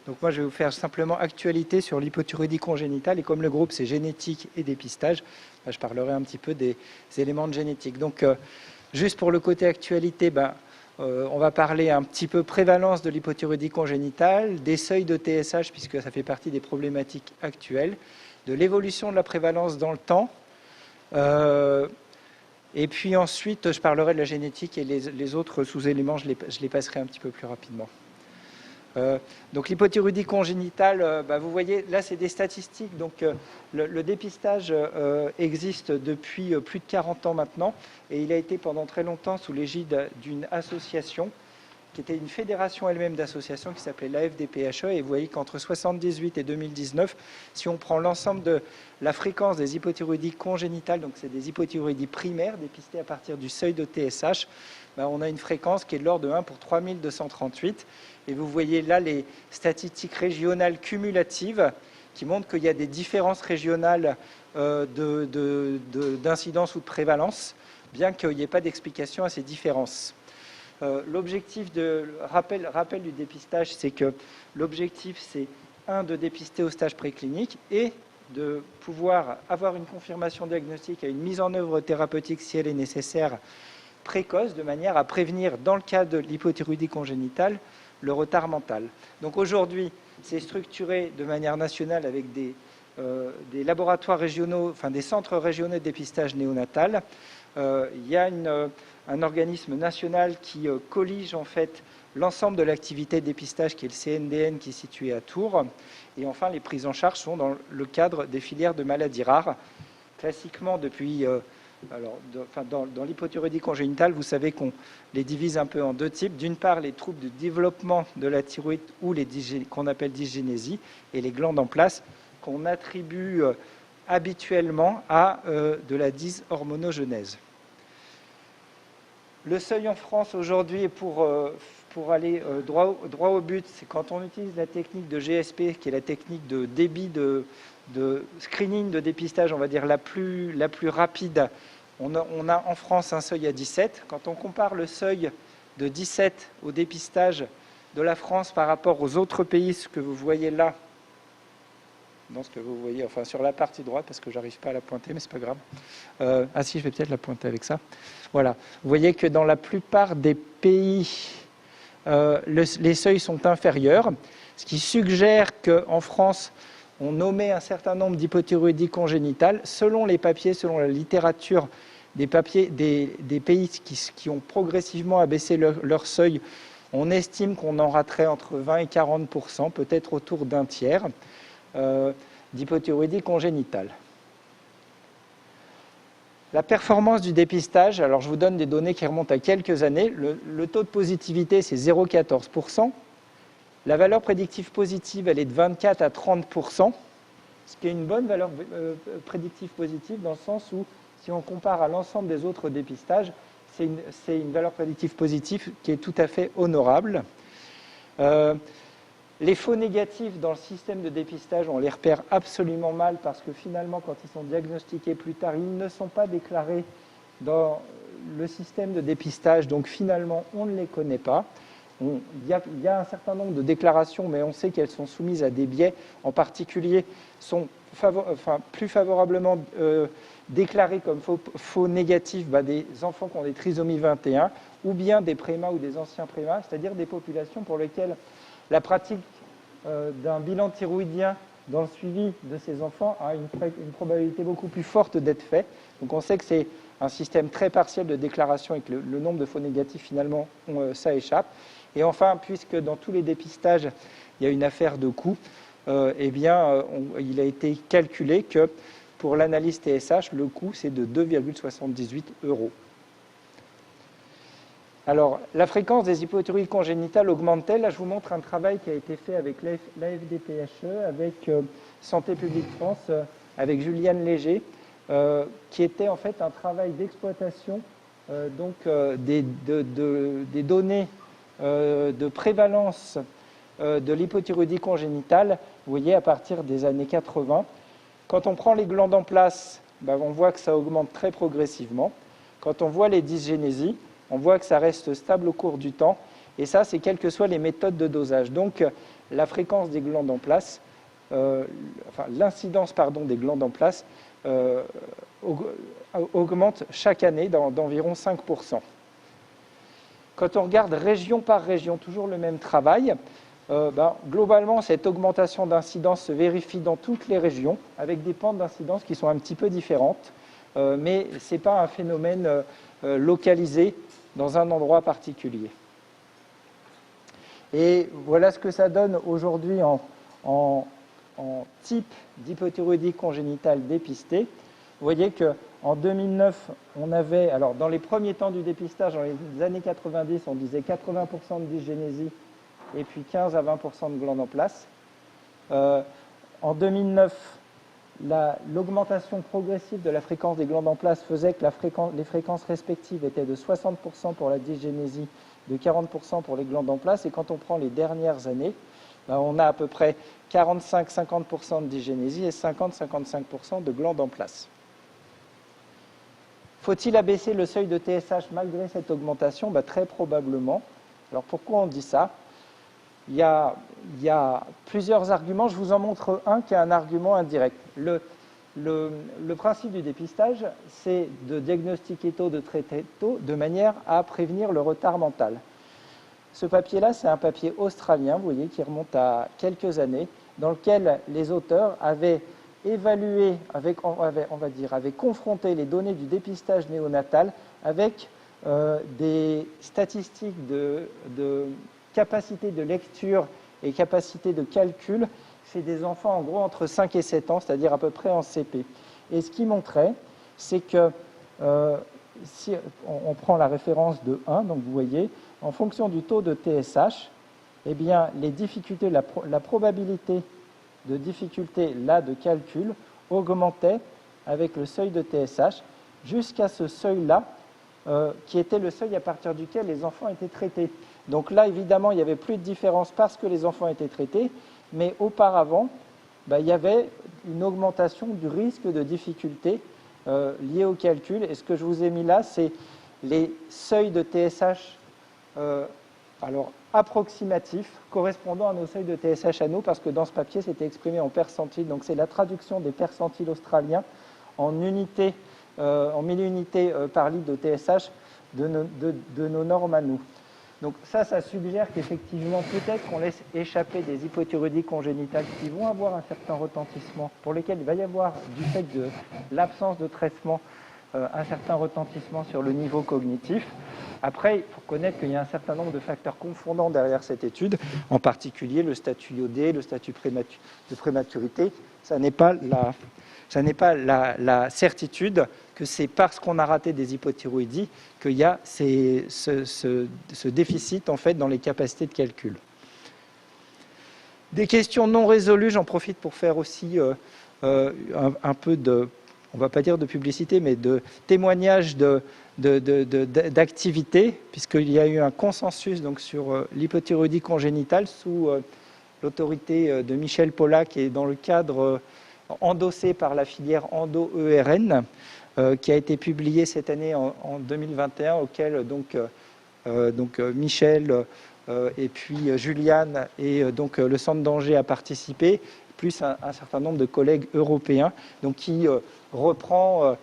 Donc moi, je vais vous faire simplement actualité sur l'hypothyroïdie congénitale. Et comme le groupe, c'est génétique et dépistage, je parlerai un petit peu des éléments de génétique. Donc, juste pour le côté actualité, on va parler un petit peu prévalence de l'hypothyroïdie congénitale, des seuils de TSH, puisque ça fait partie des problématiques actuelles, de l'évolution de la prévalence dans le temps. Et puis ensuite, je parlerai de la génétique et les autres sous-éléments, je les passerai un petit peu plus rapidement. Donc l'hypothyroïdie congénitale, vous voyez, là c'est des statistiques. Donc le dépistage existe depuis plus de 40 ans maintenant, et il a été pendant très longtemps sous l'égide d'une association qui était une fédération elle-même d'associations qui s'appelait l'AFDPHE. Et vous voyez qu'entre 1978 et 2019, si on prend l'ensemble de la fréquence des hypothyroïdies congénitales, donc c'est des hypothyroïdies primaires dépistées à partir du seuil de TSH, on a une fréquence qui est de l'ordre de 1 pour 3238. Et vous voyez là les statistiques régionales cumulatives qui montrent qu'il y a des différences régionales d'incidence ou de prévalence, bien qu'il n'y ait pas d'explication à ces différences. L'objectif de rappel du dépistage, c'est que l'objectif, c'est de dépister au stade préclinique et de pouvoir avoir une confirmation diagnostique et une mise en œuvre thérapeutique, si elle est nécessaire, précoce, de manière à prévenir, dans le cas de l'hypothyroïdie congénitale, le retard mental. Donc aujourd'hui, c'est structuré de manière nationale avec des laboratoires régionaux, enfin des centres régionaux de dépistage néonatal. Il y a un organisme national qui collige en fait l'ensemble de l'activité de dépistage qui est le CNDN qui est situé à Tours. Et enfin, les prises en charge sont dans le cadre des filières de maladies rares. Classiquement, depuis... dans l'hypothyroïdie congénitale, vous savez qu'on les divise un peu en deux types. D'une part, les troubles de développement de la thyroïde ou qu'on appelle dysgénésie, et les glandes en place qu'on attribue habituellement à de la dyshormonogenèse. Le seuil en France aujourd'hui, pour aller droit au but, c'est quand on utilise la technique de GSP, qui est la technique de débit de screening, de dépistage, on va dire la plus rapide. On a en France un seuil à 17. Quand on compare le seuil de 17 au dépistage de la France par rapport aux autres pays, ce que vous voyez là, dans ce que vous voyez, enfin sur la partie droite, parce que je n'arrive pas à la pointer, mais c'est pas grave. Ah si, je vais peut-être la pointer avec ça. Voilà. Vous voyez que dans la plupart des pays, les seuils sont inférieurs, ce qui suggère qu'en France, on omet un certain nombre d'hypothyroïdies congénitales. Selon les papiers, selon la littérature des pays qui ont progressivement abaissé leur seuil, on estime qu'on en raterait entre 20 et 40%, peut-être autour d'un tiers, d'hypothyroïdie congénitale. La performance du dépistage, alors je vous donne des données qui remontent à quelques années. Le taux de positivité, c'est 0,14%. La valeur prédictive positive, elle est de 24 à 30%, ce qui est une bonne valeur prédictive positive dans le sens où, si on compare à l'ensemble des autres dépistages, c'est une valeur prédictive positive qui est tout à fait honorable. Les faux négatifs dans le système de dépistage, on les repère absolument mal parce que finalement, quand ils sont diagnostiqués plus tard, ils ne sont pas déclarés dans le système de dépistage, donc finalement, on ne les connaît pas. Il y a un certain nombre de déclarations, mais on sait qu'elles sont soumises à des biais, en particulier sont plus favorablement déclarés comme faux négatifs des enfants qui ont des trisomies 21, ou bien des prémas ou des anciens prémas, c'est-à-dire des populations pour lesquelles la pratique d'un bilan thyroïdien dans le suivi de ces enfants a une probabilité beaucoup plus forte d'être fait. Donc on sait que c'est un système très partiel de déclaration et que le nombre de faux négatifs, finalement, ça échappe. Et enfin, puisque dans tous les dépistages, il y a une affaire de coût, il a été calculé que pour l'analyse TSH, le coût, c'est de 2,78 €. Alors, la fréquence des hypothyroïdes congénitales augmente-t-elle? Là, je vous montre un travail qui a été fait avec l'AFDPHE, avec Santé publique France, avec Juliane Léger, qui était en fait un travail d'exploitation des données de prévalence de l'hypothyroïdie congénitale, vous voyez, à partir des années 80. Quand on prend les glandes en place, on voit que ça augmente très progressivement. Quand on voit les dysgénésies, on voit que ça reste stable au cours du temps. Et ça, c'est quelles que soient les méthodes de dosage. Donc, la fréquence des glandes en place, l'incidence des glandes en place augmente chaque année d'environ 5%. Quand on regarde région par région, toujours le même travail, globalement, cette augmentation d'incidence se vérifie dans toutes les régions, avec des pentes d'incidence qui sont un petit peu différentes, mais ce n'est pas un phénomène localisé dans un endroit particulier. Et voilà ce que ça donne aujourd'hui en type d'hypothyroïdie congénitale dépistée. Vous voyez qu'en 2009, on avait, alors dans les premiers temps du dépistage, dans les années 90, on disait 80% de dysgénésie et puis 15 à 20% de glandes en place. En 2009, l'augmentation progressive de la fréquence des glandes en place faisait que les fréquences respectives étaient de 60% pour la dysgénésie, de 40% pour les glandes en place. Et quand on prend les dernières années, on a à peu près 45-50% de dysgénésie et 50-55% de glandes en place. Faut-il abaisser le seuil de TSH malgré cette augmentation? Très probablement. Alors pourquoi on dit ça? Il y a plusieurs arguments. Je vous en montre un qui est un argument indirect. Le principe du dépistage, c'est de diagnostiquer tôt, de traiter tôt, de manière à prévenir le retard mental. Ce papier-là, c'est un papier australien, vous voyez, qui remonte à quelques années, dans lequel les auteurs avaient évalué, avaient confronté les données du dépistage néonatal avec des statistiques de capacité de lecture et capacité de calcul chez des enfants en gros entre 5 et 7 ans, c'est-à-dire à peu près en CP. Et ce qui montrait, c'est que si on prend la référence de 1, donc vous voyez, en fonction du taux de TSH, eh bien, les difficultés, la probabilité de difficulté là de calcul augmentait avec le seuil de TSH jusqu'à ce seuil-là, qui était le seuil à partir duquel les enfants étaient traités. Donc là, évidemment, il n'y avait plus de différence parce que les enfants étaient traités, mais auparavant, il y avait une augmentation du risque de difficulté lié au calcul. Et ce que je vous ai mis là, c'est les seuils de TSH approximatifs correspondant à nos seuils de TSH à nous, parce que dans ce papier, c'était exprimé en percentiles. Donc c'est la traduction des percentiles australiens en unités, en milliunités par litre de TSH de nos normes à nous. Donc ça suggère qu'effectivement, peut-être qu'on laisse échapper des hypothyroïdies congénitales qui vont avoir un certain retentissement, pour lesquels il va y avoir, du fait de l'absence de traitement, un certain retentissement sur le niveau cognitif. Après, il faut connaître qu'il y a un certain nombre de facteurs confondants derrière cette étude, en particulier le statut iodé, le statut de prématurité. Ça n'est pas la certitude que c'est parce qu'on a raté des hypothyroïdies qu'il y a ce déficit en fait dans les capacités de calcul. Des questions non résolues, j'en profite pour faire aussi un peu de, on ne va pas dire de publicité, mais de témoignage d'activité, puisqu'il y a eu un consensus donc, sur l'hypothyroïdie congénitale sous l'autorité de Michel Pollack et dans le cadre endossé par la filière Endo-ERN, qui a été publié cette année en 2021, auquel donc Michel et puis Juliane et donc le Centre d'Angers a participé, plus un certain nombre de collègues européens, donc qui reprend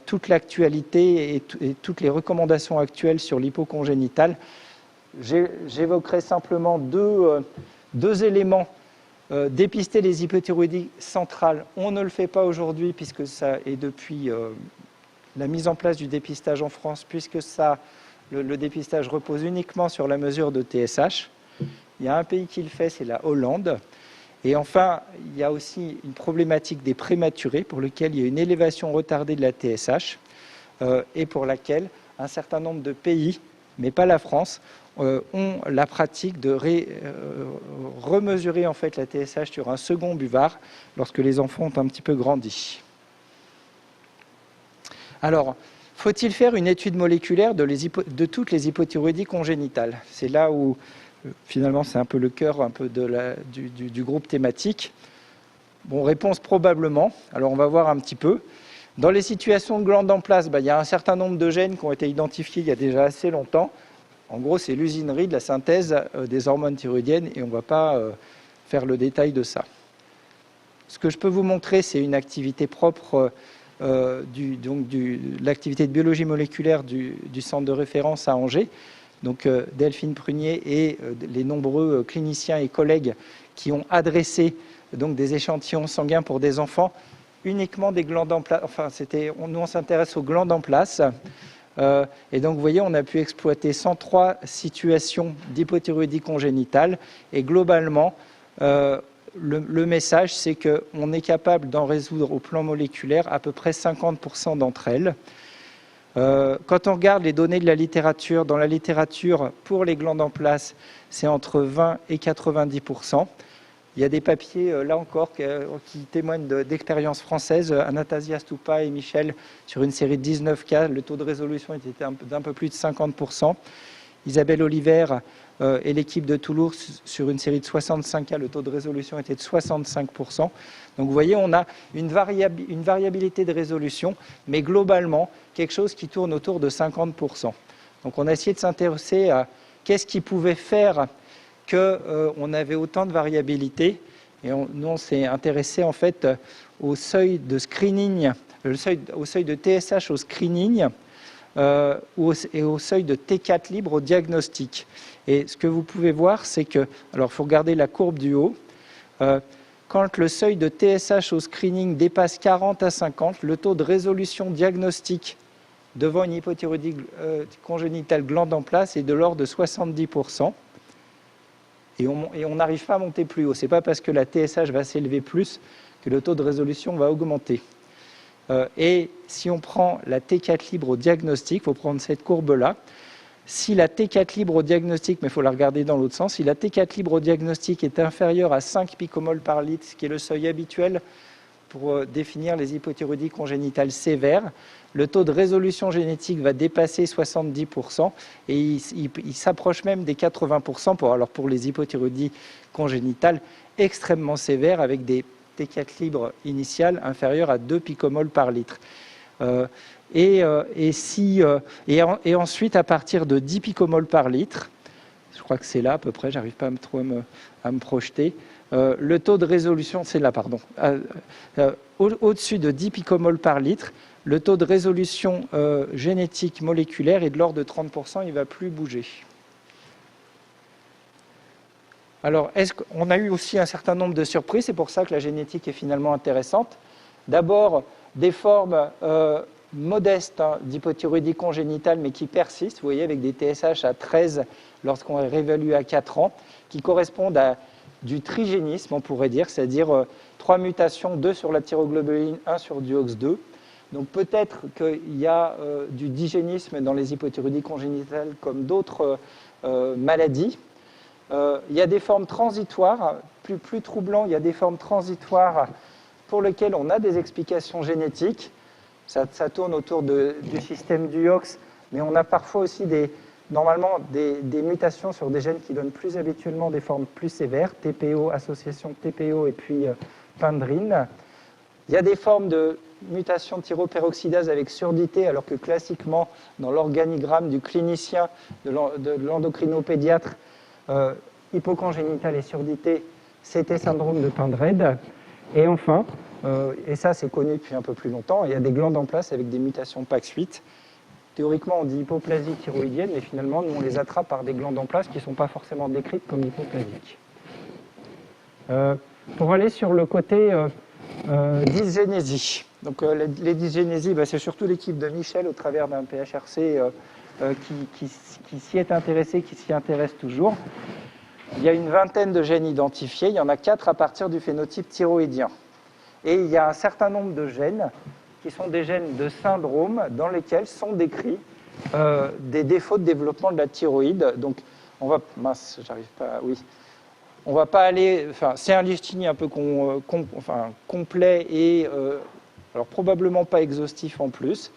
toute l'actualité et toutes les recommandations actuelles sur l'hypocongénitale. J'évoquerai simplement deux éléments. Dépister les hypothyroïdies centrales, on ne le fait pas aujourd'hui puisque ça est depuis la mise en place du dépistage en France, puisque le dépistage repose uniquement sur la mesure de TSH. Il y a un pays qui le fait, c'est la Hollande. Et enfin, il y a aussi une problématique des prématurés pour lequel il y a une élévation retardée de la TSH et pour laquelle un certain nombre de pays, mais pas la France, ont la pratique de remesurer en fait la TSH sur un second buvard lorsque les enfants ont un petit peu grandi. Alors, faut-il faire une étude moléculaire de toutes les hypothyroïdies congénitales? C'est là où finalement c'est un peu le cœur un peu du groupe thématique. Bon, réponse probablement. Alors on va voir un petit peu. Dans les situations de glandes en place, il y a un certain nombre de gènes qui ont été identifiés il y a déjà assez longtemps. En gros, c'est l'usinerie de la synthèse des hormones thyroïdiennes et on ne va pas faire le détail de ça. Ce que je peux vous montrer, c'est une activité propre, l'activité de biologie moléculaire du centre de référence à Angers. Donc Delphine Prunier et les nombreux cliniciens et collègues qui ont adressé donc, des échantillons sanguins pour des enfants, uniquement des glandes en place. Enfin, nous, on s'intéresse aux glandes en place. Et donc, vous voyez, on a pu exploiter 103 situations d'hypothyroïdie congénitale. Et globalement, le message, c'est qu'on est capable d'en résoudre au plan moléculaire à peu près 50% d'entre elles. Quand on regarde les données de la littérature, dans la littérature, pour les glandes en place, c'est entre 20 et 90%. Il y a des papiers, là encore, qui témoignent d'expériences françaises. Anastasia Stupa et Michel, sur une série de 19 cas, le taux de résolution était d'un peu plus de 50%. Isabelle Oliver et l'équipe de Toulouse, sur une série de 65 cas, le taux de résolution était de 65%. Donc vous voyez, on a une variabilité de résolution, mais globalement, quelque chose qui tourne autour de 50%. Donc on a essayé de s'intéresser à qu'est-ce qui pouvait faire qu'on avait autant de variabilité. Et nous, on s'est intéressé en fait au seuil de screening, au seuil de TSH au screening et au seuil de T4 libre au diagnostic. Et ce que vous pouvez voir, c'est que, alors il faut regarder la courbe du haut, quand le seuil de TSH au screening dépasse 40 à 50, le taux de résolution diagnostique devant une hypothyroïdie congénitale glande en place est de l'ordre de 70%. Et on n'arrive pas à monter plus haut. Ce n'est pas parce que la TSH va s'élever plus que le taux de résolution va augmenter. Et si on prend la T4 libre au diagnostic, il faut prendre cette courbe-là. Si la T4 libre au diagnostic, mais il faut la regarder dans l'autre sens, si la T4 libre au diagnostic est inférieure à 5 picomoles par litre, ce qui est le seuil habituel pour définir les hypothyroïdies congénitales sévères, le taux de résolution génétique va dépasser 70% et il s'approche même des 80% pour les hypothyroïdies congénitales extrêmement sévères avec des T4 libres initiales inférieures à 2 picomoles par litre. Et ensuite, à partir de 10 picomoles par litre, je crois que c'est là à peu près, j'arrive pas trop à me projeter, le taux de résolution, c'est là, pardon, au-dessus de 10 picomoles par litre, le taux de résolution génétique moléculaire est de l'ordre de 30%, il ne va plus bouger. Alors, on a eu aussi un certain nombre de surprises, c'est pour ça que la génétique est finalement intéressante. D'abord, des formes modestes d'hypothyroïdie congénitale, mais qui persistent, vous voyez, avec des TSH à 13 lorsqu'on les réévalue à 4 ans, qui correspondent à du trigénisme, on pourrait dire, c'est-à-dire 3 mutations, 2 sur la thyroglobuline, 1 sur du OX2. Donc peut-être qu'il y a du digénisme dans les hypothyroïdies congénitales comme d'autres maladies. Il y a des formes transitoires, plus troublant, il y a des formes transitoires pour lesquelles on a des explications génétiques. Ça tourne autour du système du HOX, mais on a parfois aussi normalement des mutations sur des gènes qui donnent plus habituellement des formes plus sévères, TPO, association TPO et puis pendrine. Il y a des formes de mutation de thyroperoxydase avec surdité, alors que classiquement, dans l'organigramme du clinicien, de l'endocrinopédiatre, hypocongénitale et surdité, c'était syndrome de Pendred. Et enfin, et ça c'est connu depuis un peu plus longtemps, il y a des glandes en place avec des mutations PAX8. Théoriquement, on dit hypoplasie thyroïdienne, mais finalement, nous, on les attrape par des glandes en place qui ne sont pas forcément décrites comme hypoplasiques. Pour aller sur le côté dysgénésie. Donc, les dysgénésies, c'est surtout l'équipe de Michel au travers d'un PHRC qui s'y est intéressé, qui s'y intéresse toujours. Il y a une vingtaine de gènes identifiés, il y en a 4 à partir du phénotype thyroïdien. Et il y a un certain nombre de gènes qui sont des gènes de syndrome dans lesquels sont décrits des défauts de développement de la thyroïde. Donc, on va... Mince, j'arrive pas... Oui. On va pas aller... Enfin, c'est un listing un peu complet et... alors, probablement pas exhaustif en plus.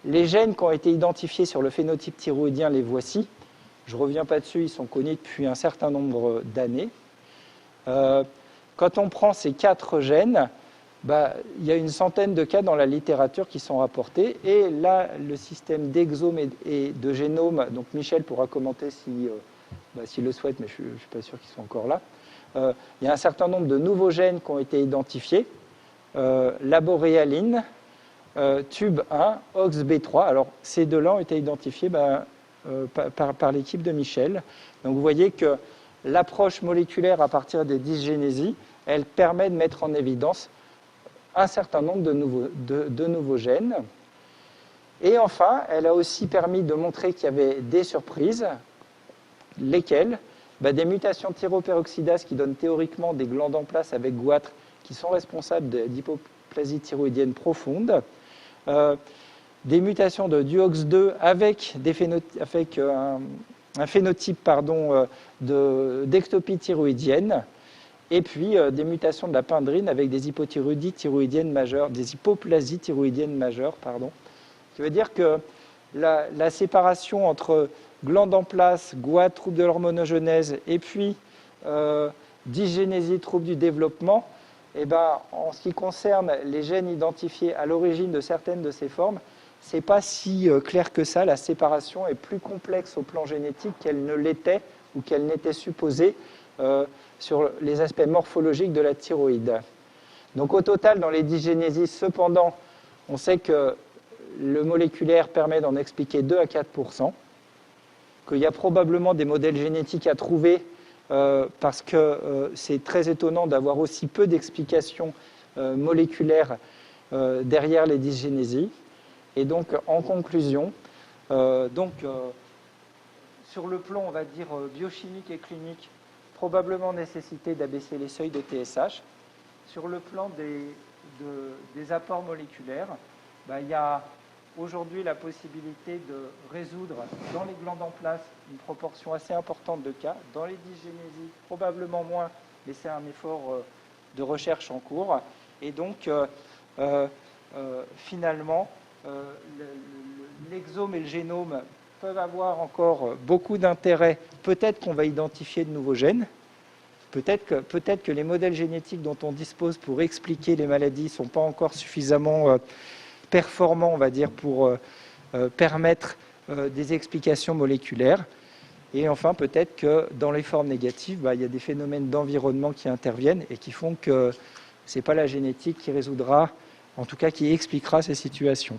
Les gènes qui ont été identifiés sur le phénotype thyroïdien, les voici. Je ne reviens pas dessus, ils sont connus depuis un certain nombre d'années. Quand on prend ces 4 gènes, il y a une centaine de cas dans la littérature qui sont rapportés. Et là, le système d'exome et de génome, donc Michel pourra commenter s'il le souhaite, mais je ne suis pas sûr qu'ils soient encore là. Il y a un certain nombre de nouveaux gènes qui ont été identifiés. Laboréaline, TUB1, OXB3. Alors, ces deux-là ont été identifiés par l'équipe de Michel. Donc, vous voyez que l'approche moléculaire à partir des dysgénésies, elle permet de mettre en évidence un certain nombre de nouveaux gènes. Et enfin, elle a aussi permis de montrer qu'il y avait des surprises, lesquelles des mutations thyroperoxydase qui donnent théoriquement des glandes en place avec goitre qui sont responsables d'hypoplasie thyroïdienne profonde, des mutations de DUOX2 avec un phénotype d'ectopie thyroïdienne, et puis des mutations de la pindrine avec des hypoplasies thyroïdiennes majeures, qui veut dire que la séparation entre glandes en place, goitre, troubles de l'hormonogenèse, et puis dysgénésie, troubles du développement, en ce qui concerne les gènes identifiés à l'origine de certaines de ces formes, ce n'est pas si clair que ça. La séparation est plus complexe au plan génétique qu'elle ne l'était ou qu'elle n'était supposée sur les aspects morphologiques de la thyroïde. Donc au total, dans les dysgénésies, cependant, on sait que le moléculaire permet d'en expliquer 2 à 4%, qu'il y a probablement des modèles génétiques à trouver parce que c'est très étonnant d'avoir aussi peu d'explications moléculaires derrière les dysgénésies. Et donc, en conclusion, sur le plan, on va dire, biochimique et clinique, probablement nécessité d'abaisser les seuils de TSH. Sur le plan des apports moléculaires, il y a aujourd'hui la possibilité de résoudre dans les glandes en place une proportion assez importante de cas. Dans les dysgénésies, probablement moins, mais c'est un effort de recherche en cours. Et donc, finalement, l'exome et le génome peuvent avoir encore beaucoup d'intérêt. Peut-être qu'on va identifier de nouveaux gènes. Peut-être que les modèles génétiques dont on dispose pour expliquer les maladies ne sont pas encore suffisamment performants, on va dire, pour permettre des explications moléculaires. Et enfin, peut-être que dans les formes négatives, il y a des phénomènes d'environnement qui interviennent et qui font que ce n'est pas la génétique qui résoudra, en tout cas qui expliquera ces situations.